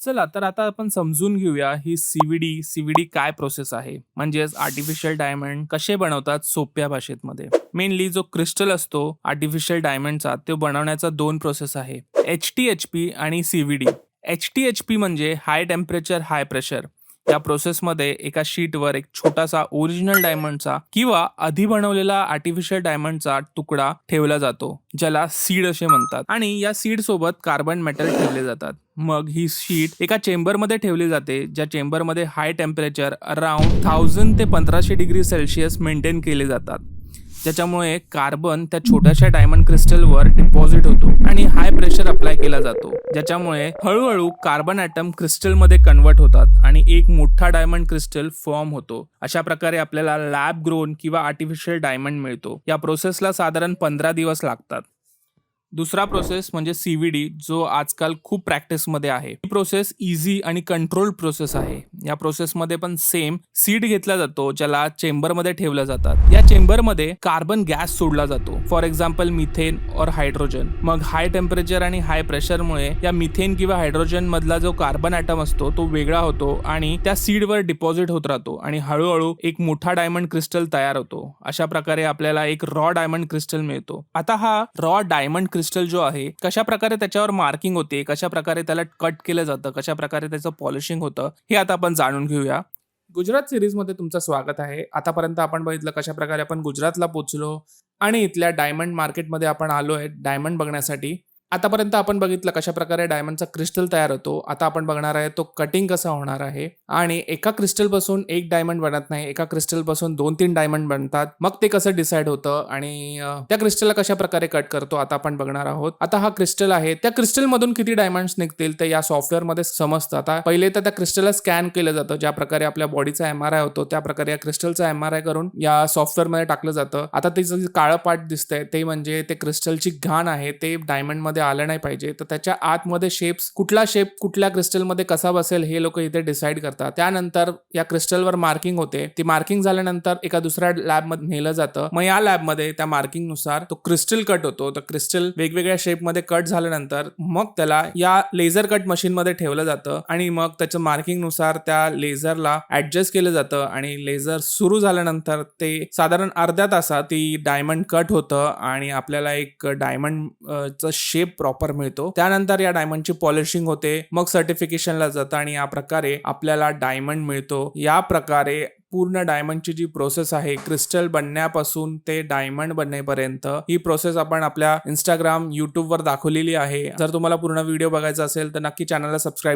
चला तर आता आपण समजून घेऊया ही सीव्हीडी काय प्रोसेस आहे. म्हणजेच आर्टिफिशियल डायमंड कसे बनवतात सोप्या भाषेत. मेनली जो क्रिस्टल असतो आर्टिफिशियल डायमंडचा तो बनवण्याचा दोन प्रोसेस आहे, HTHP आणि सीव्हीडी. HTHP म्हणजे हाय टेम्परेचर हाय प्रेशर. या प्रोसेसमध्ये एका शीटवर एक छोटासा ओरिजिनल डायमंडचा किंवा आधी बनवलेला आर्टिफिशियल डायमंडचा तुकडा ठेवला जातो, ज्याला सीड असे म्हणतात. आणि या सीड सोबत कार्बन मेटल ठेवले जातात. मग ही शीट एका चेंबरमध्ये ठेवली जाते, ज्या चेंबरमध्ये हाय टेम्परेचर अराउंड 1000 ते 1500 डिग्री सेल्सिअस मेंटेन केले जातात, ज्याच्यामुळे कार्बन त्या छोट्याशा डायमंड क्रिस्टलवर डिपॉझिट होतो आणि हाय प्रेशर अप्लाय केला जातो, ज्याच्यामुळे हळूहळू कार्बन ॲटम क्रिस्टलमध्ये कन्वर्ट होतात आणि एक मोठा डायमंड क्रिस्टल फॉर्म होतो. अशा प्रकारे आपल्याला लॅब ग्रोन किंवा आर्टिफिशियल डायमंड मिळतो. या प्रोसेसला साधारण 15 दिवस लागतात. दुसरा प्रोसेस म्हणजे सीव्हीडी, जो आजकाल खूप प्रॅक्टिसमध्ये आहे. ही प्रोसेस इझी आणि कंट्रोल प्रोसेस आहे. या प्रोसेसमध्ये पण सेम सीड घेतला जातो, ज्याला चेंबरमध्ये ठेवलं जातात. या चेंबरमध्ये कार्बन गॅस सोडला जातो, फॉर एक्झाम्पल मिथेन और हायड्रोजन. मग हाय टेम्परेचर आणि हाय प्रेशरमुळे या मिथेन किंवा हायड्रोजन मधला जो कार्बन ॲटम असतो तो वेगळा होतो आणि त्या सीडवर डिपॉझिट होत राहतो आणि हळूहळू एक मोठा डायमंड क्रिस्टल तयार होतो. अशा प्रकारे आपल्याला एक रॉ डायमंड क्रिस्टल मिळतो. आता हा रॉ डायमंड क्रिस्टल जो आहे, कशा प्रकारे त्याच्यावर मार्किंग होते, कशा प्रकारे त्याला कट केलं जातं, कशा प्रकारे त्याचं पॉलिशिंग होतं, हे आता आपण जाणून घेऊया. गुजरात सिरीजमध्ये तुमचं स्वागत आहे. आतापर्यंत आपण बघितलं कशा प्रकारे आपण गुजरातला पोहोचलो आणि इथल्या डायमंड मार्केटमध्ये आपण आलोय डायमंड बघण्यासाठी. आतापर्यंत आपण बघितलं कशा प्रकारे डायमंडचा क्रिस्टल तयार होतो. आता आपण बघणार आहे तो कटिंग कसा होणार आहे. आणि एका क्रिस्टल पासून एक डायमंड बनत नाही, एका क्रिस्टल पासून 2-3 डायमंड बनतात. मग ते कसं डिसाईड होतं आणि त्या क्रिस्टलला कशा प्रकारे कट करतो आता आपण बघणार आहोत. आता हा क्रिस्टल आहे, त्या क्रिस्टल मधून किती डायमंड्स निघतील ते या सॉफ्टवेअर मध्ये समजतं. आता पहिले तर त्या क्रिस्टलला स्कॅन केलं जातं, ज्या प्रकारे आपल्या बॉडीचा MRI होतो त्या प्रकारे या क्रिस्टलचा MRI करून या सॉफ्टवेअर मध्ये टाकलं जातं. आता त्याचं जे काळं पाट दिसतंय ते म्हणजे ते क्रिस्टलची घाण आहे, ते डायमंड मध्ये आलं नाही पाहिजे. तर त्याच्या आतमध्ये कुठला शेप कुठल्या क्रिस्टलमध्ये कसा बसेल हे लोक इथे डिसाईड करतात. त्यानंतर या क्रिस्टलवर मार्किंग होते. ती मार्किंग झाल्यानंतर एका दुसऱ्या लॅबमध्ये नेलं जातं. मग या लॅबमध्ये त्या मार्किंग नुसार तो क्रिस्टल कट होतो. तर क्रिस्टल वेगवेगळ्या शेपमध्ये कट झाल्यानंतर मग त्याला या लेझर कट मशीनमध्ये ठेवलं जातं आणि मग त्याच्या मार्किंग नुसार त्या लेझरला ऍडजस्ट केलं जातं आणि लेझर सुरू झाल्यानंतर ते साधारण अर्ध्या तासात ती डायमंड कट होतं आणि आपल्याला एक डायमंडचा शेप प्रॉपर मिळतो. त्यानंतर या डायमंडची पॉलिशिंग होते, मग सर्टिफिकेशनला जातं आणि या प्रकारे आपल्याला डायमंड मिळतो. या प्रकारे पूर्ण डायमंडची जी प्रोसेस आहे, क्रिस्टल बनण्यापासून ते डायमंड बनण्यापर्यंत, ही प्रोसेस आपण आपल्या इंस्टाग्राम, YouTube वर दाखवलेली आहे. जर तुम्हाला पूर्ण व्हिडिओ बघायचा असेल तर नक्की चॅनलला सबस्क्राईब